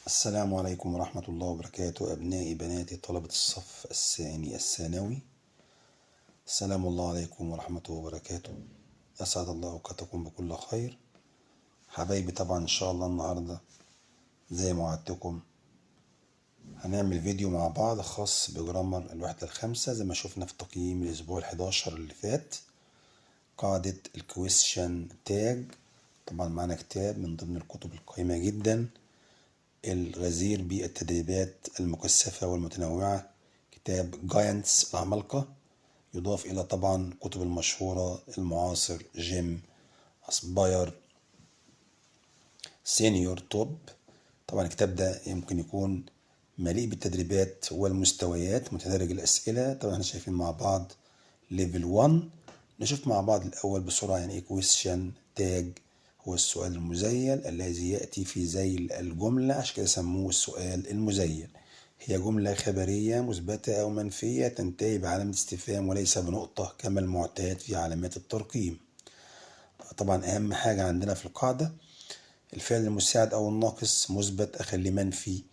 السلام عليكم ورحمة الله وبركاته. أبنائي بناتي طلبة الصف الثاني الثانوي، سلام الله عليكم ورحمته وبركاته. أسعد الله أوقاتكم بكل خير. حبايبي، طبعا إن شاء الله النهاردة زي ما وعدتكم هنعمل فيديو مع بعض خاص بجرامر الوحدة الخامسة، زي ما شفنا في تقييم الأسبوع ال11 اللي فات. قاعدة الكويستشن تاج، طبعا معنا كتاب من ضمن الكتب القيمة جدا الغزير بالتدريبات المكثفة والمتنوعة، كتاب جاينتس العمالقة، يضاف إلى طبعا كتب المشهورة المعاصر جيم، أسباير، سينيور، توب. طبعا الكتاب ده يمكن يكون مليء بالتدريبات والمستويات، متدرج الأسئلة. طبعا احنا شايفين مع بعض ليفل 1. نشوف مع بعض الأول بسرعة يعني إيه كويستشن تاج. هو السؤال المزيل الذي يأتي في ذيل الجملة، عشان كده سموه السؤال المزيل. هي جملة خبرية مثبتة أو منفية تنتهي بعلامة استفهام وليس بنقطة كما المعتاد في علامات الترقيم. طبعا أهم حاجة عندنا في القاعدة الفعل المساعد أو الناقص مثبت أخليه منفي،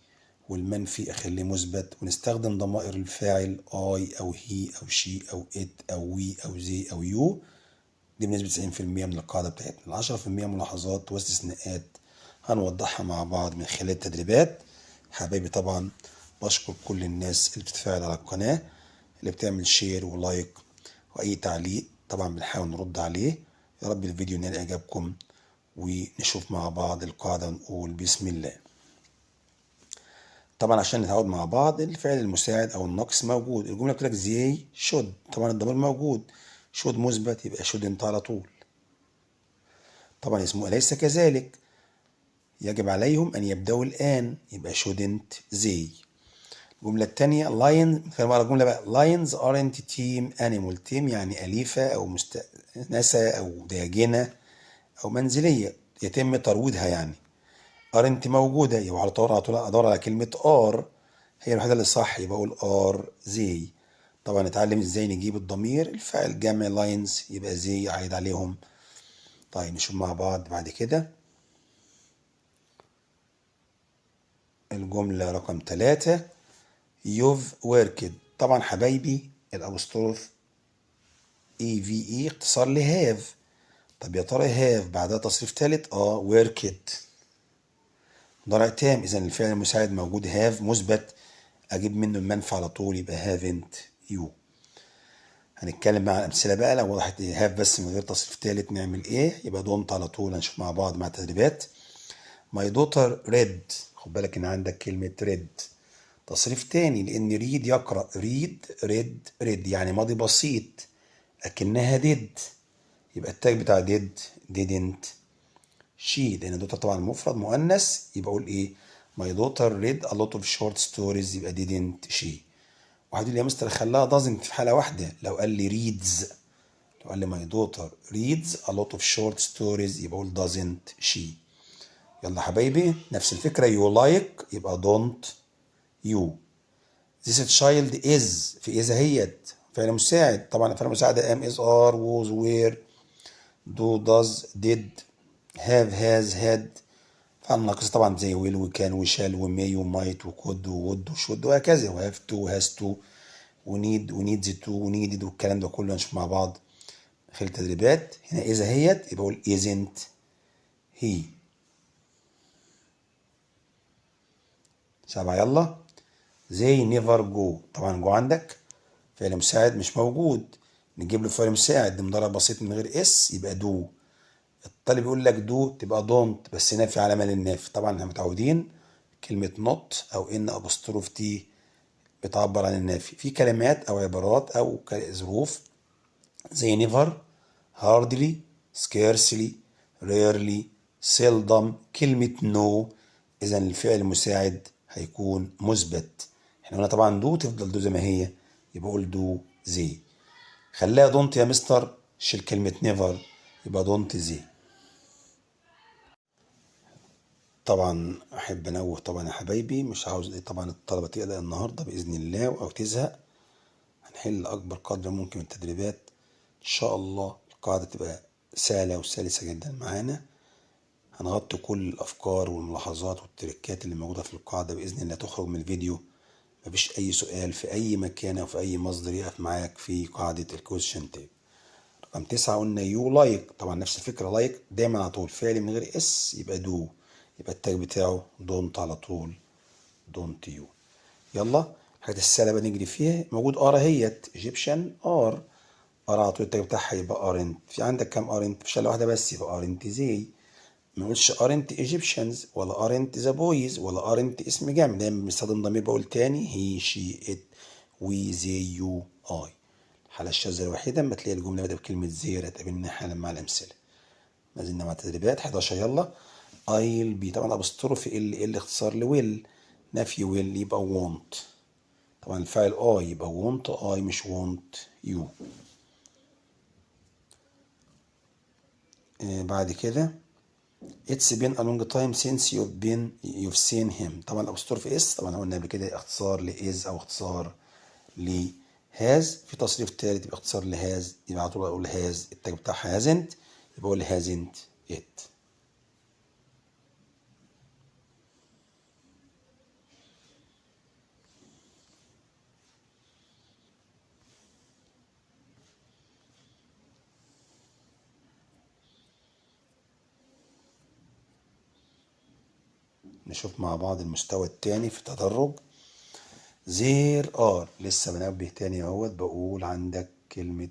والمنفي أخليه مثبت، ونستخدم ضمائر الفاعل I أو هي أو شي أو it أو وي أو زي أو يو. دي بنسبة 90% من القاعدة بتاعتنا. 10% ملاحظات واستثناءات هنوضحها مع بعض من خلال التدريبات. حبايبي، طبعا بشكر كل الناس اللي بتتفاعل على القناة، اللي بتعمل شير ولايك وأي تعليق طبعا بنحاول نرد عليه. يا رب الفيديو ينال إعجابكم، ونشوف مع بعض القاعدة ونقول بسم الله. طبعا عشان نتعود مع بعض الفعل المساعد أو الناقص موجود. الجملة بتقول لك زي شود، طبعا الضمير موجود، شود مثبت يبقى شود انت على طول. طبعا اسمه أليس كذلك، يجب عليهم أن يبدأوا الآن يبقى shouldn't they. الجملة التانية lion، خلينا بقى الجملة بقى lions aren't team animal. team يعني أليفة أو مستأنسة أو داجنة أو منزلية يتم ترويضها يعني. aren't موجودة، يبقى على طول أدور على كلمة are، هي الوحيدة اللي صح، يبقى أقول are they. طبعا نتعلم ازاي نجيب الضمير الفاعل جمع lions يبقى they عايد عليهم. طيب نشوف مع بعض بعد كده الجملة رقم 3. you've worked. طبعا حبايبي الأبوستروف EVE اختصار لهاف. طب يا ترى هاف بعدها تصريف ثالث؟ worked مضارع تام، إذا الفعل المساعد موجود هاف مثبت، أجيب منه المنفى على طول يبقى haven't you. هنتكلم مع الأمثلة بقى. لو وضحت هاف بس من غير تصريف ثالث نعمل إيه؟ يبقى don't على طول. هنشوف مع بعض مع التدريبات. my daughter read، خد بالك إن عندك كلمة read تصريف تاني، لأن ريد يقرأ، ريد ريد ريد يعني ماضي بسيط أكنها ديد، يبقى التاج بتاع ديد didn't she، لأن دوتر طبعا مفرد مؤنث، يبقى أقول إيه؟ my daughter read a lot of short stories، يبقى didn't she. واحد يقول لي يا مستر خلاها doesn't في حالة واحدة، لو قال لي reads، لو قال لي my daughter reads a lot of short stories يبقى أقول doesn't she. يلا حبايبي نفس الفكرة، you like يبقى don't you. This child is في إذا هيت فعل مساعد، طبعا فعل مساعد am is are was were do does did have has had. فعل ناقص طبعا زي will وكان وشال ومay وmight وcould وwould وshould وهكذا، وhave to has to ونيد ونيدز to ونيدد والكلام ده كله هنشوف مع بعض خلال التدريبات. هنا إذا هيت يبقى أقول isn't he. 7 يلا. they never go، طبعا جو عندك فعل مساعد مش موجود، نجيب له فعل مساعد مضارع بسيط من غير اس يبقى دو. الطالب يقول لك دو تبقى دونت بس نافي علامه للنافي. طبعا احنا متعودين كلمه نوت او ان ابوستروف تي بتعبر عن النافي في كلمات او عبارات او ظروف زي نيفر، هاردلي، سكيرسلي، ريرلي، سيلدم، كلمه نو. اذا الفعل المساعد هيكون مثبت. احنا قلنا طبعا دو تفضل دو زي ما هي، يبقى اقول دو زي. خليها دونت يا مستر، شيل كلمة نيفر يبقى دونت زي. طبعا أحب أنوه طبعا يا حبايبي، مش عاوز طبعا الطلبة تقلق النهاردة بإذن الله أو تزهق. هنحل أكبر قدر ممكن من التدريبات إن شاء الله. القاعدة تبقى سهلة وسلسة جدا معانا. هنغطي كل الأفكار والملاحظات والتركات اللي موجودة في القاعدة بإذن الله تخرج من الفيديو. مفيش أي سؤال في أي مكان أو في أي مصدر يقف معاك في قاعدة الكويشن تيب. رقم 9 قلنا يو لايك، طبعا نفس الفكرة، لايك دايما على طول فعل من غير اس يبقى دو، يبقى التاج بتاعه دونت على طول، دونت يو. يلا الحاجات السهلة بقى نجري فيها. موجود ار اهيت، ايجيبشن ار، ار على طول التاج بتاعها يبقى ارنت. في عندك كام ارنت؟ مفيش الا واحدة بس، يبقى ارنت زي. ما نقولش ارنت ايجيبشنز ولا ارنت ذا بويز ولا ارنت اسم جمع، دايما بنستخدم ضمير بقول تاني هي شي ات وي زي يو اي. الحالة الشاذة الوحيدة اما تلاقي الجملة بدأت بكلمة زير هتقابلنا حالا مع الأمثلة. ما زلنا مع تدريبات 11. يلا I'll be، طبعا الأبوستروفي ال اختصار لويل، نفي ويل يبقى won't، طبعا الفاعل I يبقى won't I مش won't you. بعد كده It's been a long time since you've seen him، طبعا الأبوستروفي اس طبعا قلنا قبل كده اختصار لإز أو اختصار ل has. في تصريف تالت يبقى اختصار لهاز، يبقى على طول اقول هاز التاج بتاعها hasn't، يبقى اقول hasn't it. نشوف مع بعض المستوى التاني في التدرج. there are، لسه بنبه تاني اهوت، بقول عندك كلمة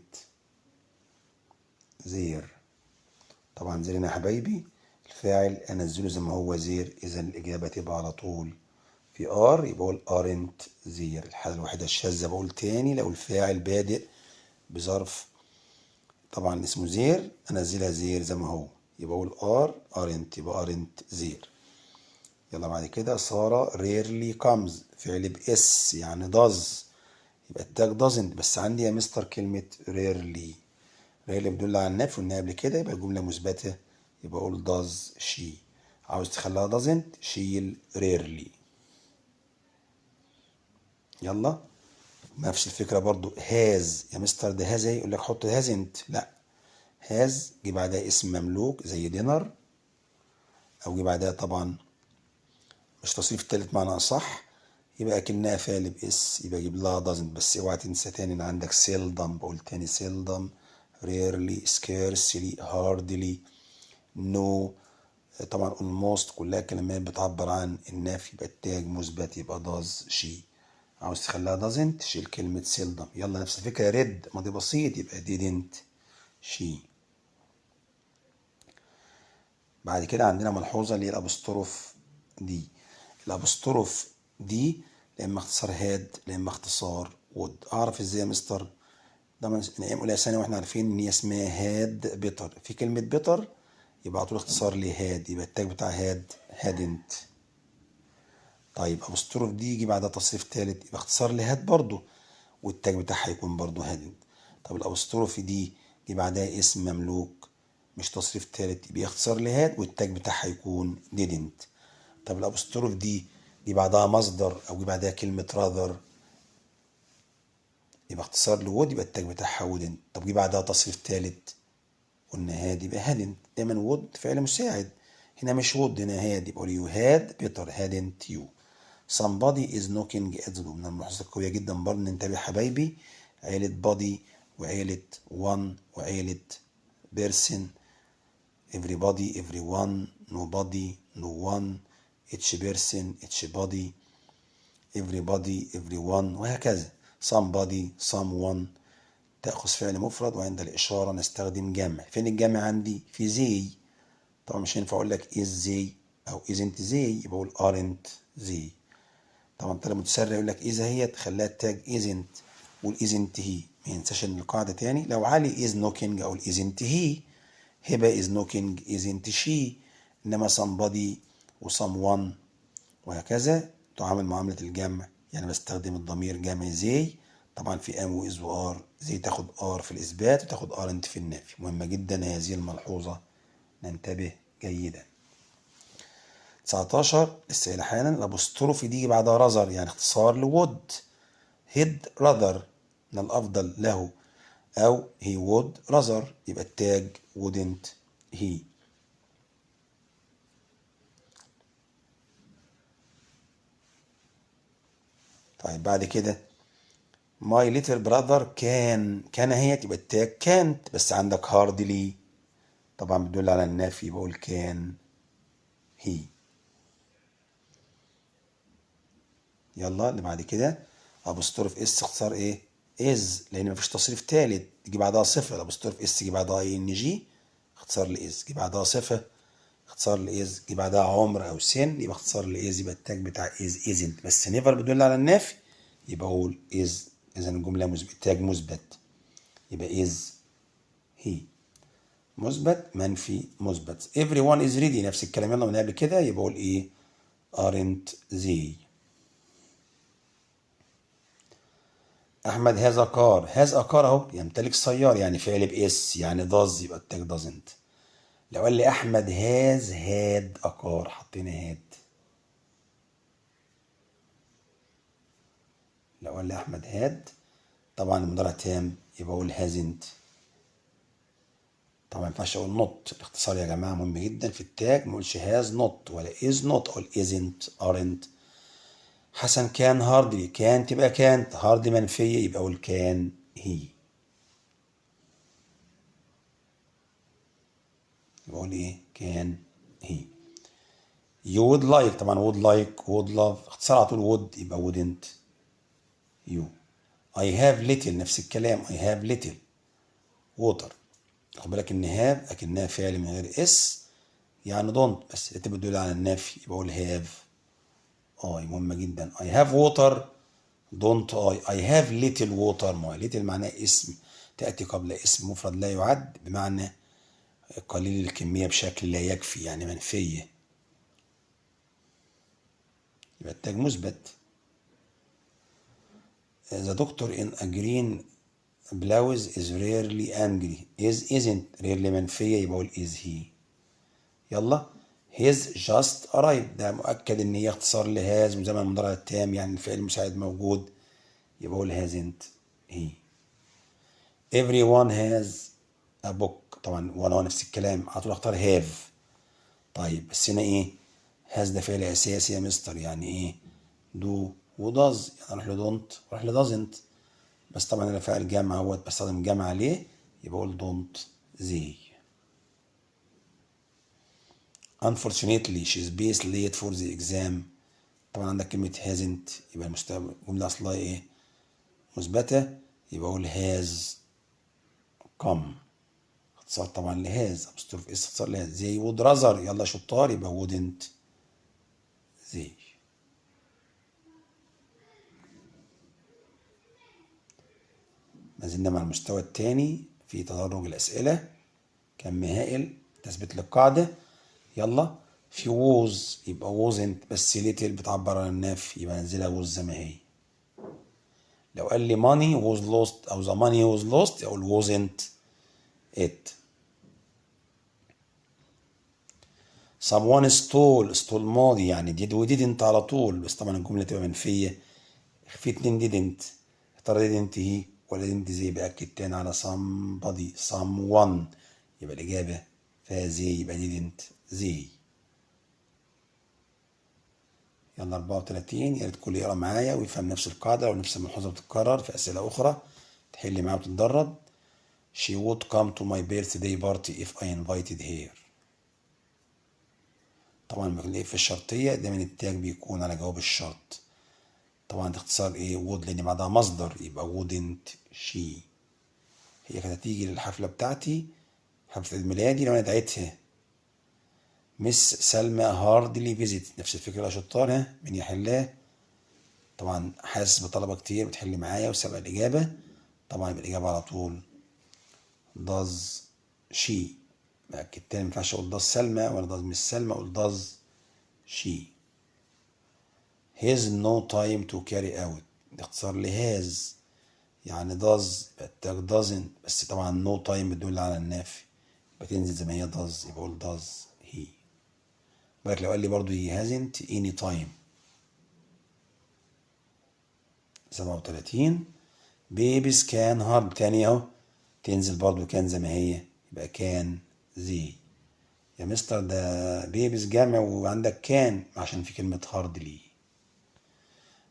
there. طبعا زير هنا يا حبايبي الفاعل انزله زي ما هو زير، اذا الاجابة تبقى على طول في ار، يبقى اقول aren't زير. الحالة الوحيدة الشاذة بقول تاني لو الفاعل بادئ بظرف طبعا اسمه زير انزلها زير زي ما هو، يبقى اقول ار aren't، يبقى aren't زير. يلا بعد كده سارة rarely comes، فعل بإس يعني does، يبقى التاج doesn't، بس عندي يا مستر كلمة rarely، rarely بتدل على النفي قلنا قبل كده، يبقى الجملة مثبتة، يبقى أقول does she. عاوز تخليها doesn't شيل rarely. يلا نفس الفكرة برضو has، يا مستر ده has ايه، يقول لك حط hasn't، لا has جه بعدها اسم مملوك زي dinner، أو جه بعدها طبعا مش تصريف التالت معنى أصح، يبقى أكنها فعل بإس، يبقى أجيب لها doesn't. بس اوعى تنسى تاني إن عندك seldom، بقول تاني seldom، rarely، scarcely، hardly، no، طبعا almost كلها كلمات بتعبر عن النفي، يبقى التاج مثبت يبقى does she. عاوز تخليها doesn't شيل كلمة seldom. يلا نفس الفكرة read ماضي بسيط يبقى didn't she. بعد كده عندنا ملحوظة اللي هي الأبوستروف دي. الأبوستروف دي لا إما اختصار هاد لا إما اختصار وود. أعرف إزاي يا مستر؟ ده من أيام أولى ثانوي وإحنا عارفين إن هي اسمها هاد بيتر، في كلمة بيتر يبقى على طول اختصار لهاد، يبقى التاج بتاع هاد هادنت. طيب أبوستروف دي يجي بعدها تصريف تالت يبقى اختصار لهاد برضه، والتاج بتاعها يكون برضه هادنت. طب الأبوستروف دي يجي بعدها اسم مملوك مش تصريف تالت يبقى اختصار لهاد والتاج بتاعها يكون didn't. طب الأبوستروف دي بعدها مصدر أو دي بعدها كلمة rather يبقى اختصار لوود، يبقى التاج بتاعها wouldn't. طب دي بعدها تصريف تالت قلنا هاد يبقى hadn't، دايما would فعل مساعد، هنا مش would هنا هاد، يبقى you had better hadn't you. somebody is knocking at the door، من الملاحظات القوية جدا برضه ننتبه حبايبي، عيلة body وعيلة one وعيلة person، everybody everyone nobody no one each person each body everybody everyone وهكذا. somebody someone تأخذ فعل مفرد وعند الإشارة نستخدم جمع. فين الجمع عندي؟ في زي، طبعا مش هينفع أقول لك is زي أو isn't زي، يبقى أقول aren't زي. طبعا طالب متسرع يقول لك إذا هي تخليها تاج isn't، قول isn't هي. ما ينساش إن القاعدة تاني، لو علي is knocking أقول isn't he، هبة is knocking isn't she، إنما somebody و someone وهكذا تعامل معاملة الجمع، يعني بستخدم الضمير جمع زي. طبعا في ام واز وار، زي تاخد ار في الاثبات وتاخد ار انت في النفي، مهمة جدا هذه الملحوظة ننتبه جيدا. 19 لسه الى حالا الابوستروفي دي بعدها رذر يعني اختصار لود، هيد راذر من الافضل له، او هي وود راذر يبقى التاج wouldn't he. طيب بعد كده my little brother كان هي تبقى التاج كانت، بس عندك hardly طبعا بتدل على النفي، بقول كان هي. يلا اللي بعد كده ابوستروف اس اختصار ايه؟ از، لان مفيش تصريف تالت يجي بعدها صفه. الابوستروف اس يجي بعدها اي ان جي اختصار لاز، يجي بعدها صفه اختصار لاز، يجي بعدها عمر او سن يبقى اختصار لاز، يبقى التاج بتاع از ازنت، بس نيفر بتدل على النفي يبقى اقول از. اذا الجمله مثبت، التاج مثبت يبقى از هي. مثبت منفي مثبت. everyone is ready نفس الكلام يلا من قبل كده، يبقى اقول ايه؟ aren't they. احمد هذا كار، هذا كار اهو يمتلك سيارة، يعني فعل باس يعني does، يبقى التاج doesn't. لو قال لي احمد هاز هاد اكار حطينا هاد. لو قال لي احمد هاد طبعا المضارع تام يبقى اقول هازنت. طبعا ما ينفعش اقول نوت، الاختصار يا جماعه مهم جدا في التاج، ما اقولش هاز نوت ولا از نوت، اقول ازنت ارنت. حسن كان هاردلي، كان تبقى كانت، هارد منفيه يبقى اقول كان هي. يبقى اقول ايه؟ كان هي. you would like طبعا would like would love اختصار على طول would يبقى wouldn't you. I have little نفس الكلام I have little water. خد بالك ان have اكنها فعل من غير اس يعني don't، بس انت بتدل على النفي يبقى اقول have. مهمة جدا. I have water don't I have little water. ما little معناه اسم تأتي قبل اسم مفرد لا يعد بمعنى قليل الكمية بشكل لا يكفي يعني منفية، يبقى التاج مثبت. The doctor in a green blouse is rarely angry. is isn't rarely منفية يبقى اقول is he. يلا his just arrived ده مؤكد ان هي اختصار لهاز وزمن المضارع التام يعني الفعل المساعد موجود يبقى اقول hasn't he. everyone has a book طبعا وانا هو نفس الكلام على طول اختار have. طيب بس هنا ايه؟ has ده فعل اساسي يا مستر يعني ايه؟ do وداز يعني اروح ل don't واروح ل doesn't، بس طبعا انا فاعل جمع اهوت بستخدم جمع عليه يبقى اقول don't they. unfortunately she's based late for the exam طبعا عندك كلمة hasn't يبقى المستقبل الجملة اصلها ايه؟ مثبتة يبقى اقول has come اختصار طبعا لهاز ابوستروف اس اختصار لهاز. زي would rather يلا شطار يبقى wouldn't they. ما زلنا مع المستوى الثاني في تدرج الأسئلة كم هائل تثبت للقاعدة. يلا في was يبقى wasn't بس little بتعبر عن النفي يبقى ننزلها was زي ما هي. لو قال لي money was lost أو the money was lost أقول wasn't it. someone stole ماضي يعني did و didn't على طول، بس طبعا الجملة تبقى منفية. في اتنين didn't، يا ترى didn't هي ولا didn't زي؟ بأكد تاني على somebody someone يبقى الإجابة فيها زي يبقى didn't زي. يلا 34 يا ريت الكل يقرا معايا ويفهم نفس القاعدة ونفس الملحوظة بتتكرر في أسئلة أخرى تحل معايا وتتدرب. She would come to my birthday party if I invited her. طبعا لما بنلاقي في الشرطية دايما التاج بيكون على جواب الشرط. طبعا ده اختصار ايه؟ would لأن بعدها مصدر يبقى wouldn't she. هي كانت هتيجي للحفلة بتاعتي حفلة عيد ميلادي لو أنا دعيتها. مس سلمى هاردلي فيزيت نفس الفكرة يا شطار، ها مين يحلها؟ طبعا حاسس بطلبة كتير بتحل معايا وسبق الإجابة. طبعا يبقى الإجابة على طول does she. بأكد تاني مينفعش أقول does سلمى ولا does مس سلمى، أقول does she. has no time to carry out ده اختصار لهاز يعني does يبقى التاج doesn't، بس طبعا no time بتدل على النافي يبقى تنزل زي ما هي does يبقى أقول does he. بالك لو قال لي برضو he hasn't any time. 37 بيبس كان هارد تاني اهو تنزل برضو كان زي ما هي يبقى كان زي. يا مستر ده بيبس جامع وعندك كان عشان في كلمة هارد لي.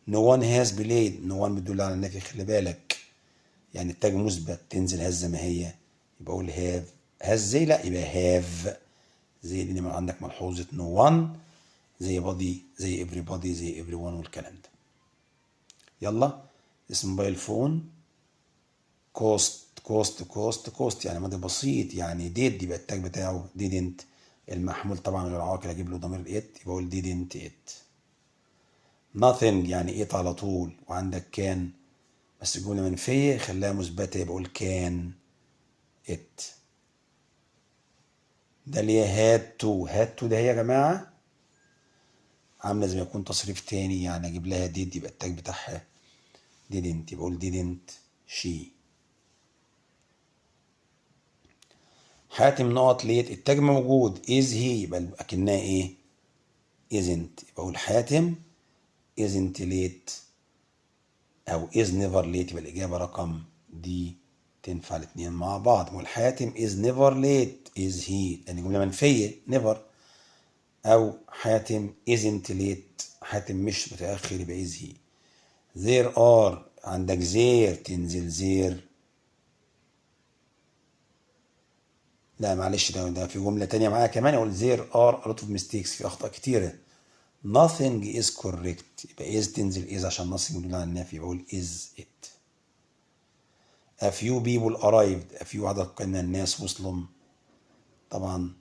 no one has played. no one بتدل على النفي، خلي بالك. يعني التاج مثبت تنزل هاز زي ما هي، يبقى اقول هاف. هاز زي لا، يبقى هاف. زي دي من عندك ملحوظة no one، زي بادي، زي everybody، زي everyone والكلام ده. يلا. اسم موبايل فون كوست يعني ماضي بسيط، يعني did يبقى التاج بتاعه didn't. المحمول طبعا غير عاقل اجيب له ضمير it، يبقى اقول didn't it. nothing يعني it على طول، وعندك كان بس الجملة منفية خليها مثبتة، يبقى اقول كان it. ده اللي هي had to ده هي يا جماعة عاملة زي ما يكون تصريف تاني، يعني اجيب لها did يبقى التاج بتاعها didn't، يبقى اقول didn't she. حاتم نقط ليت، التاج موجود is he يبقى اكنها ايه isn't، يبقى اقول حاتم isn't late او is never late، يبقى الاجابه رقم دي. تنفع الاثنين مع بعض. بقول حاتم is never late is he لان جمله منفيه never، او حاتم isn't late حاتم مش متاخر يبقى is he. there are عندك there تنزل there. لا معلش، ده في جمله تانية معايا كمان، اقول there are a lot of mistakes، في اخطاء كتيره. nothing is correct يبقى is تنزل is عشان nothing بيدل على النفي، بقول is it. a few people arrived، a few عدد من الناس وصلوا. طبعا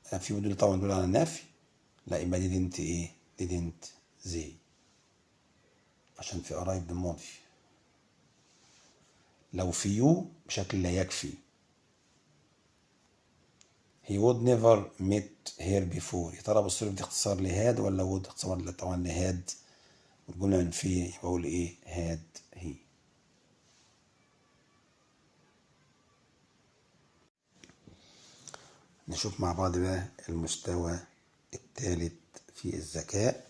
a few دول طبعا دول على النفي، لا يبقى didn't ايه didn't they، عشان في arrived الماضي. لو في you بشكل لا يكفي. he would never met her before، يا ترى بص دي اختصار لهاد ولا would اختصار طبعا لهاد، والجملة منفية يبقى اقول ايه had he. نشوف مع بعض بقى المستوى الثالث في الذكاء.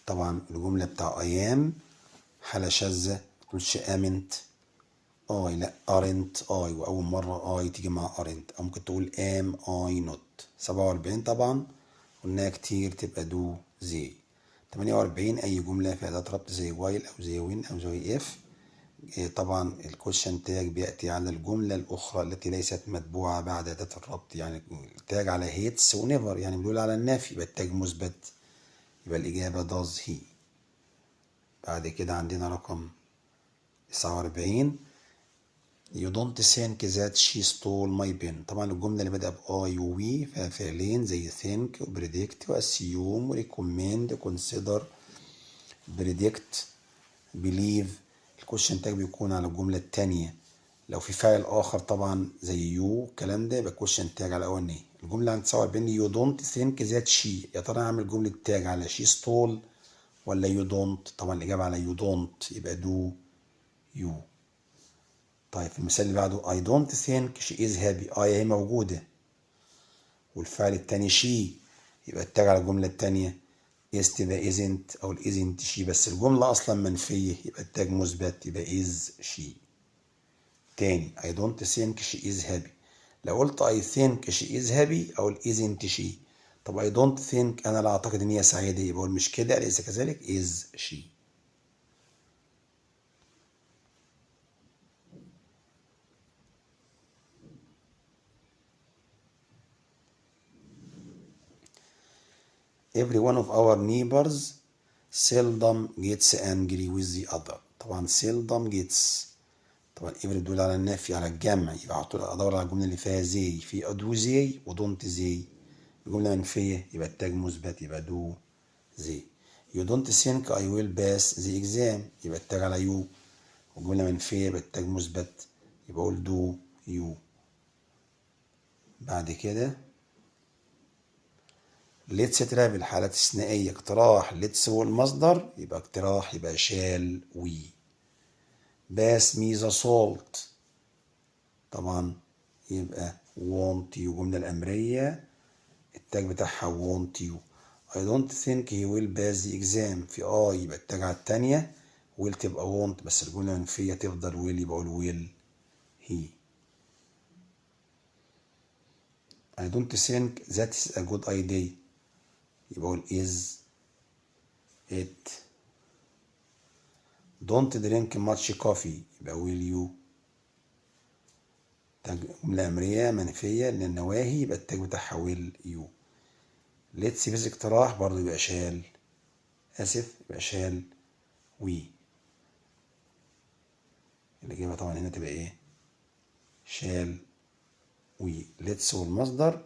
طبعا الجملة بتاع أيام حالة شاذة، متقولش آمنت اي، لا ارنت اي، وأول مرة اي تيجي مع ارنت، أو ممكن تقول ام اي نوت. 47 طبعا قلناها كتير تبقى دو زي. 48 أي جملة في أداة ربط زي وايل أو زي وين أو زي اف. طبعا الكويشن تاج بيأتي على الجملة الأخرى التي ليست متبوعة بعد أداة الربط، يعني التاج على هيتس ونيفر يعني بيقول على النفي، يبقى التاج مثبت، يبقى الإجابة does he. بعد كده عندنا رقم 49 you don't think that she stole my pen. طبعا الجملة اللي بدأ بآي ووي فيها فعلين زي think وبريدكت واسيوم وريكومند وكونسيدر. بريدكت believe الكويشن تاج بيكون على الجملة التانية، لو في فاعل آخر طبعا زي يو الكلام ده يبقى الكويشن تاج على الأولانية. الجملة عند 49 you don't think that she، يا ترى أعمل جملة تاج على she stole ولا you don't؟ طبعا الإجابة على you don't يبقى do you. طيب في المثال اللي بعده I don't think she is happy، هي موجودة والفعل التاني she، يبقى التاج على الجملة التانية is تبقى isn't أو isn't she، بس الجملة أصلا منفية يبقى التاج مثبت يبقى is she. تاني I don't think she is happy، لو قلت I think she is happy أو isn't she. طب I don't think أنا لا أعتقد إن هي سعيدة، يبقى أقول مش كده أليس كذلك is she. every one of our neighbors seldom gets angry with the other. طبعا seldom gets، طبعا every بتدل على النفي على الجمع، يبقى على طول ادور على الجمله اللي فيها زي، في ادو زي ودونت زي. الجمله منفيه يبقى التاج مثبت يبقى دو زي. you don't think I will pass the exam، يبقى التاج على يو، والجمله منفيه يبقى التاج مثبت يبقى اقول دو يو. بعد كده let's travel حالات استثنائيه، اقتراح let's هو المصدر يبقى اقتراح يبقى شال وي. pass me the salt طبعا يبقى want you، جملة الأمرية التاج بتاعها want you. I don't think he will pass the exam، في يبقى التاج على التانية will تبقى want، بس الجملة المنفية تفضل will يبقى will he. I don't think that is a good idea، يبقى is it don't drink much coffee يبقى will you. جملة أمرية منفية للنواهي يبقى التاج بتاعها will you. let's في اقتراح برضه يبقى شال، آسف يبقى شال we. الإجابة طبعا هنا تبقى إيه؟ شال we. let's والمصدر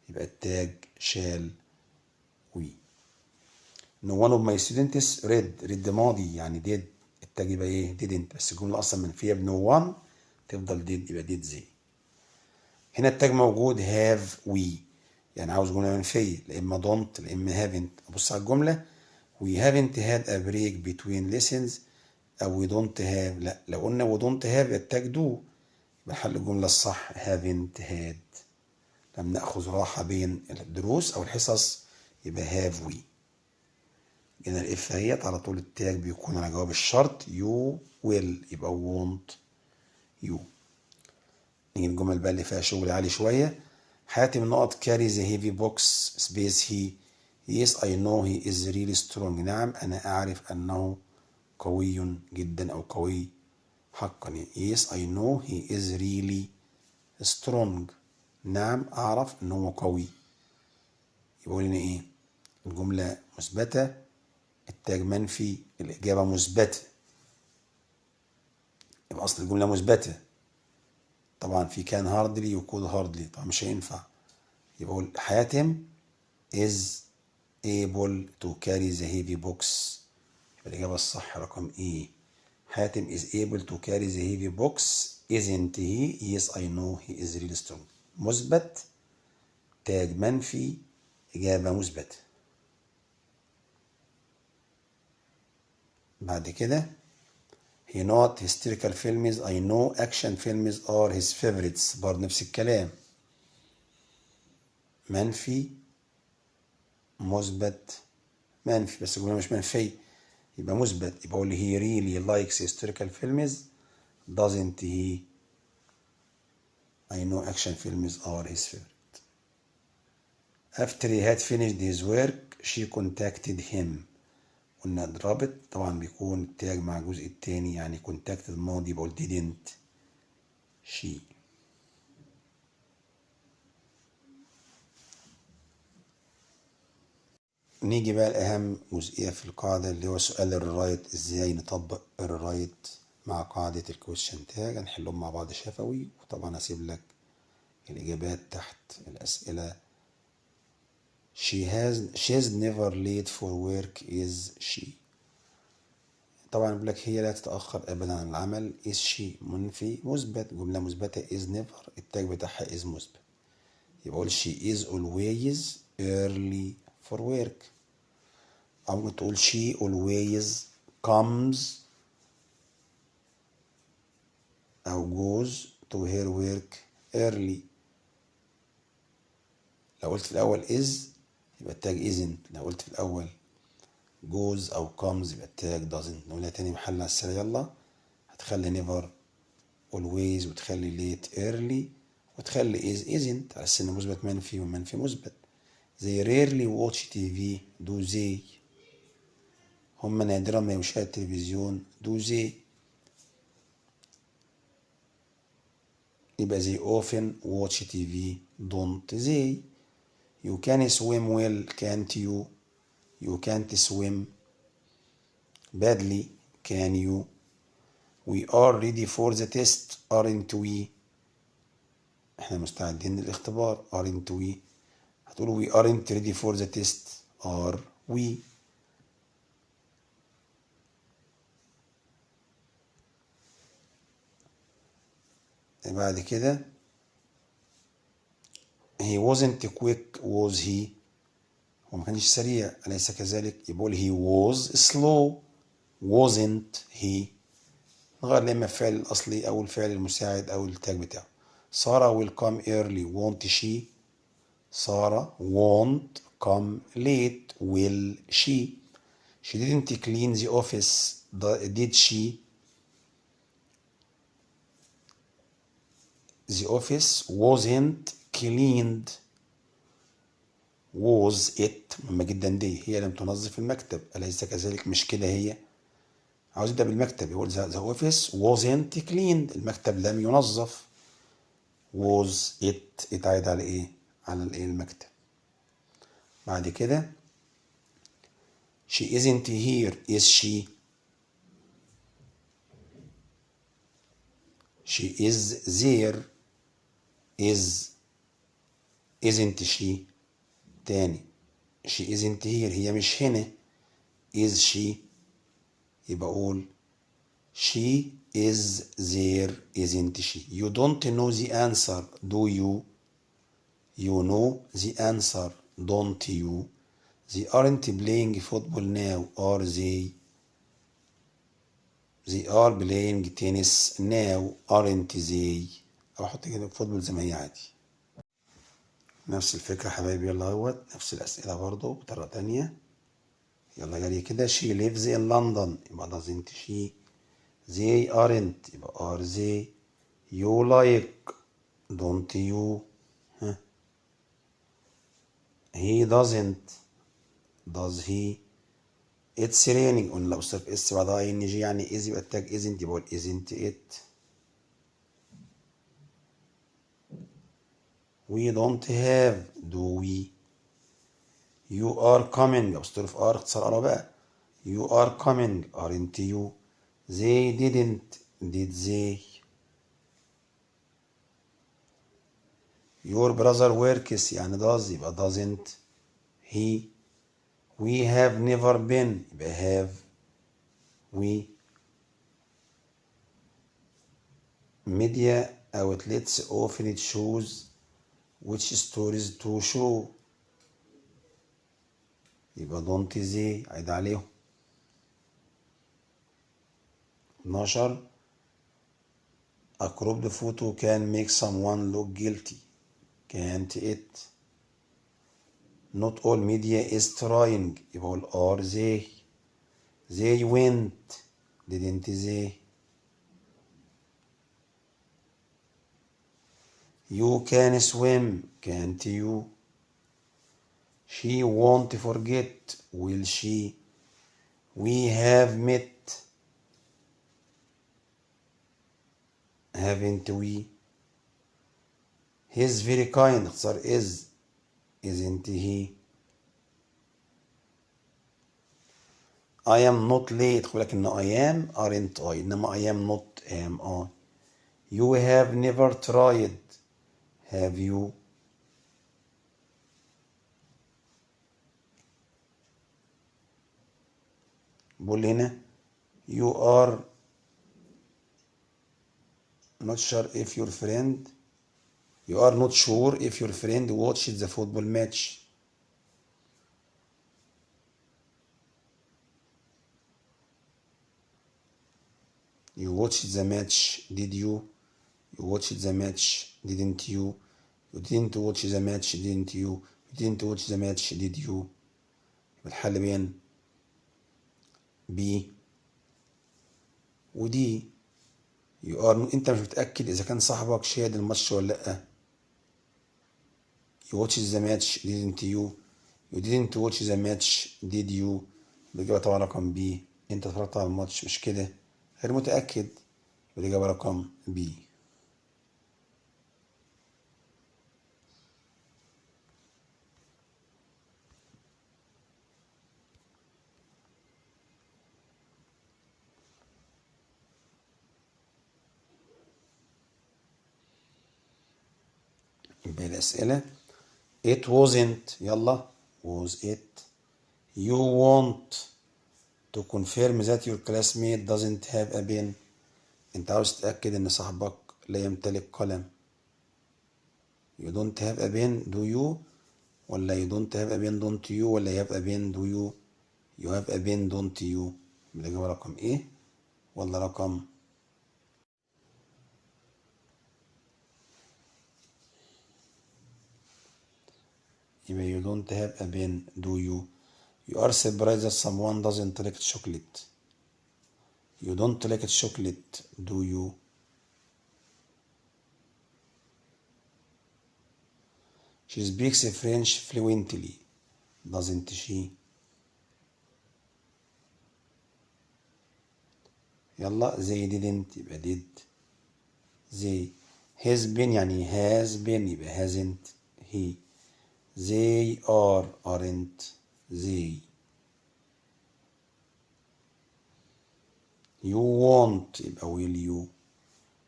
يبقى التاج شال we. no one of my students read ماضي يعني did، التاج يبقى إيه؟ didn't، بس الجملة أصلا منفية ب no one تفضل did يبقى did زي. هنا التاج موجود have we، يعني عاوز جملة منفية، لا إما don't لا إما haven't. أبص على الجملة we haven't had a break between lessons أو we don't have، لا لو قلنا we don't have التاج do يبقى حل الجملة الصح haven't had. لم نأخذ راحة بين الدروس أو الحصص يبقى have we. هنا الإف اهيت على طول التاج بيكون على جواب الشرط you will يبقى won't you. نيجي الجمل بقى اللي فيها شغل عالي شوية. حاتم نقط carry the heavy box space he. yes I know he is really strong. نعم أنا أعرف أنه قوي جدا أو قوي حقا يعني. yes I know he is really strong. نعم أعرف أنه قوي. يقول لنا إيه؟ الجملة مثبتة، التاج منفي، الإجابة مثبتة، يبقى أصل الجملة مثبتة. طبعا في كان هاردلي وكود هاردلي طبعا مش هينفع، يبقى أقول حاتم is able to carry the heavy box. يبقى الإجابة الصح رقم إيه. حاتم is able to carry the heavy box isn't he. yes I know he is really strong. مثبت، تاج منفي، إجابة مثبتة. بعد كده he not historical films I know action films are his favorites. برضه نفس الكلام، منفي مثبت منفي، بس الجملة مش منفية يبقى مثبت. يبقى أقول he really likes historical films doesn't he. I know action films are his favorite. after he had finished his work she contacted him. قلنا الرابط طبعا بيكون التاج مع الجزء التاني، يعني contacted الماضي بقول didn't she. نيجي بقى لأهم جزئية في القاعدة اللي هو سؤال الرايت، ازاي نطبق الرايت مع قاعدة الكويشن تاج. هنحلهم مع بعض شفوي، وطبعا هسيب لك الإجابات تحت الأسئلة. she's never late for work is she. طبعا بيقول لك هي لا تتأخر أبدا عن العمل. is she منفي مثبت، جملة مثبتة is never التاج بتاعها is مثبت، يبقى أقول she is always early for work. أو ممكن تقول she always comes أو goes to her work early. لو قلت في الأول is يبقى التاج isn't، لو قلت في الأول goes أو comes يبقى التاج doesn't. نقولها تاني محل على السريع يلا. هتخلي never always وتخلي late early وتخلي is isn't على السن مثبت منفي والمنفي مثبت. they rarely watch TV do they. هم نادرا ما يشاهد التلفزيون do they. يبقى they often watch TV don't they. you can swim well can't you. you can't swim badly can you. we are ready for the test aren't we. احنا مستعدين للاختبار aren't we. هتقول we aren't ready for the test are we. بعد كده he wasn't quick was he. هو ما كانش سريع أليس كذلك، يقول he was slow wasn't he. نغير لما الفعل الأصلي أو الفعل المساعد أو التاج بتاعه. سارة will come early won't she. سارة won't come late will she. she didn't clean the office did she. the office wasn't cleaned was it. مهمة جدا دي، هي لم تنظف المكتب أليس كذلك، مش كده هي. عاوز يبدأ بالمكتب يقول the office wasn't cleaned. المكتب لم ينظف. was it اتعاد على ايه؟ على الايه؟ المكتب. بعد كده she isn't here is she. she is there is isn't she. تاني she isn't here هي مش هنا. is she يبقى أقول she is there isn't she. you don't know the answer do you. you know the answer don't you. they aren't playing football now are they. they are playing tennis now aren't they. أو أحط كده فوتبول زي ما هي عادي. نفس الفكرة يا حبايبي. يلا اهوت نفس الأسئلة برضه بطريقة تانية. يلا جري كده. she lives in London يبقى doesn't she. they aren't يبقى are they. you like don't you. ها. he doesn't does he. it's raining قلنا لو استاذ اس بعدها ان جي يعني is يبقى التاج isn't يبقى isn't it. we don't have do we. you are coming apostrophe are اختصار ارى بقى. you are coming aren't you. they didn't did they. your brother works يعني does يبقى doesn't he. we have never been يبقى have we. media outlets often choose which stories to show يبقى don't they عيد عليهم. 12 a cropped photo can make someone look guilty can't it. not all media is trying يبقى all are they. they went didn't they. you can swim can't you. she won't forget will she. we have met haven't we. he's very kind اختصار is isn't he. I am not late خد بالك ان I am aren't I انما I am not am I. you have never tried have you. بقول هنا you are not sure if your friend. you are not sure if your friend watched the football match. you watched the match did you. you watched the match didn't you. you didn't watch the match didn't you. you didn't watch the match did you. الحل بين B ودي. you are انت مش متأكد اذا كان صاحبك شاهد الماتش ولا لا. you watched the match didn't you. you didn't watch the match did you. الإجابة طبعا رقم B. انت اتفرجت على الماتش مش كده غير متأكد. الإجابة رقم B. يبقى الأسئلة it wasn't يلا was it. you want to confirm that your classmate doesn't have a pen. انت عاوز تتأكد ان صاحبك لا يمتلك قلم. you don't have a pen do you ولا you don't have a pen don't you ولا you have a pen do you. you have a pen don't you. الإجابة رقم ايه ولا رقم. يبقى you don't have a pen do you. you are surprised that someone doesn't like chocolate. you don't like chocolate do you. she speaks French fluently doesn't she. يلا they didn't يبقى did. they has been يعني has been يبقى hasn't he. they aren't they. you won't يبقى will you.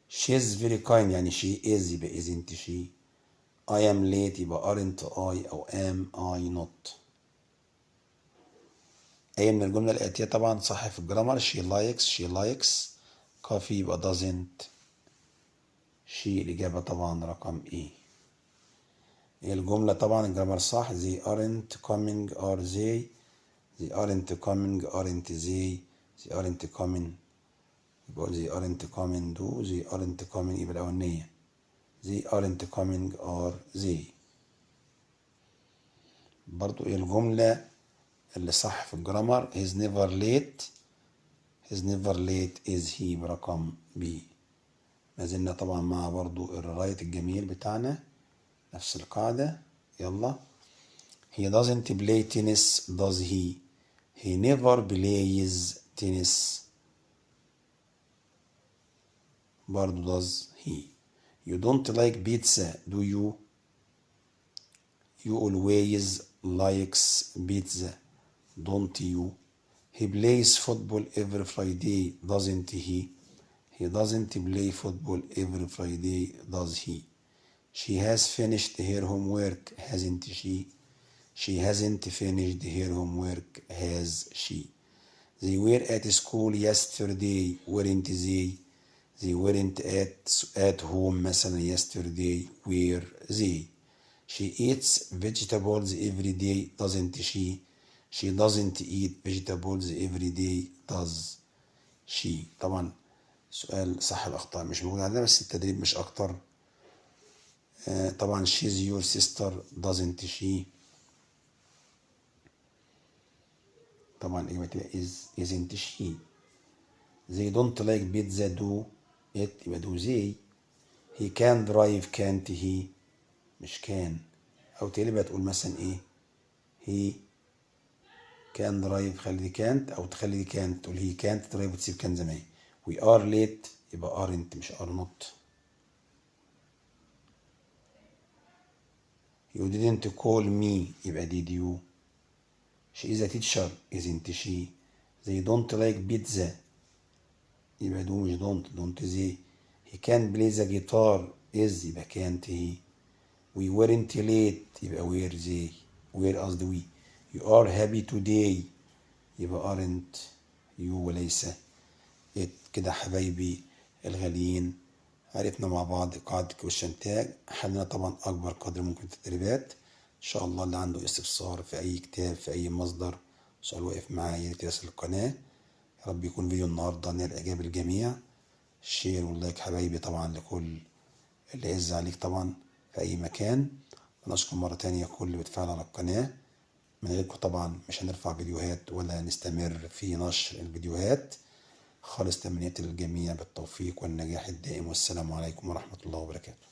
she's very kind يعني she is يبقى isn't she. I am late يبقى aren't I أو am I not. أي من الجملة الآتية طبعا صح في الجرامر. she likes coffee يبقى doesn't she. الإجابة طبعا رقم إيه. الجملة طبعا الجرامر صح. they aren't coming are they aren't coming aren't they aren't coming يبقى they aren't coming do they aren't coming يبقى الأولانية they aren't coming are they. برضو الجملة اللي صح في الجرامر he's never late is he برقم B. ما زلنا طبعا مع برضو الرايت الجميل بتاعنا نفس القاعدة. يلا he doesn't play tennis does he never plays tennis برضو does he. you don't like pizza do you always likes pizza don't you. he plays football every Friday doesn't he doesn't play football every Friday does he. she has finished her homework hasn't she hasn't finished her homework has she. they were at school yesterday weren't they weren't at home مثلا yesterday were they. she eats vegetables every day doesn't she doesn't eat vegetables every day does she. طبعا سؤال صح الأخطاء مش موجود عندنا بس التدريب مش أكتر. طبعا she's your sister doesn't she. طبعا إجابتها isn't she. they don't like pizza do it يبقى do they. he can drive can't he مش كان. أو تقلبها تقول مثلا إيه he can drive خلي دي can't أو تخلي دي can't تقول he can't drive وتسيب كان زي ما هي. we are late يبقى aren't مش are not. you didn't call me يبقى did you. she is a teacher isn't she. they don't like pizza يبقى do مش don't they. he can play the guitar is يبقى can't he. we weren't late يبقى were they were قصدي we. you are happy today يبقى aren't you وليس it. كده حبايبي الغاليين عرفنا مع بعض قاعدة كويشن تاج. حلنا طبعا أكبر قدر ممكن التدريبات. إن شاء الله اللي عنده استفسار في أي كتاب في أي مصدر سؤال واقف معايا يرسل القناة. يا رب يكون فيديو النهاردة نال إعجاب الجميع. شير واللايك حبايبي طبعا لكل اللي يعز عليك طبعا في أي مكان. ونشكر مرة تانية كل اللي بتفعل على القناة. من غيركم طبعا مش هنرفع فيديوهات ولا نستمر في نشر الفيديوهات. خالص تمنياتي للجميع بالتوفيق والنجاح الدائم والسلام عليكم ورحمة الله وبركاته.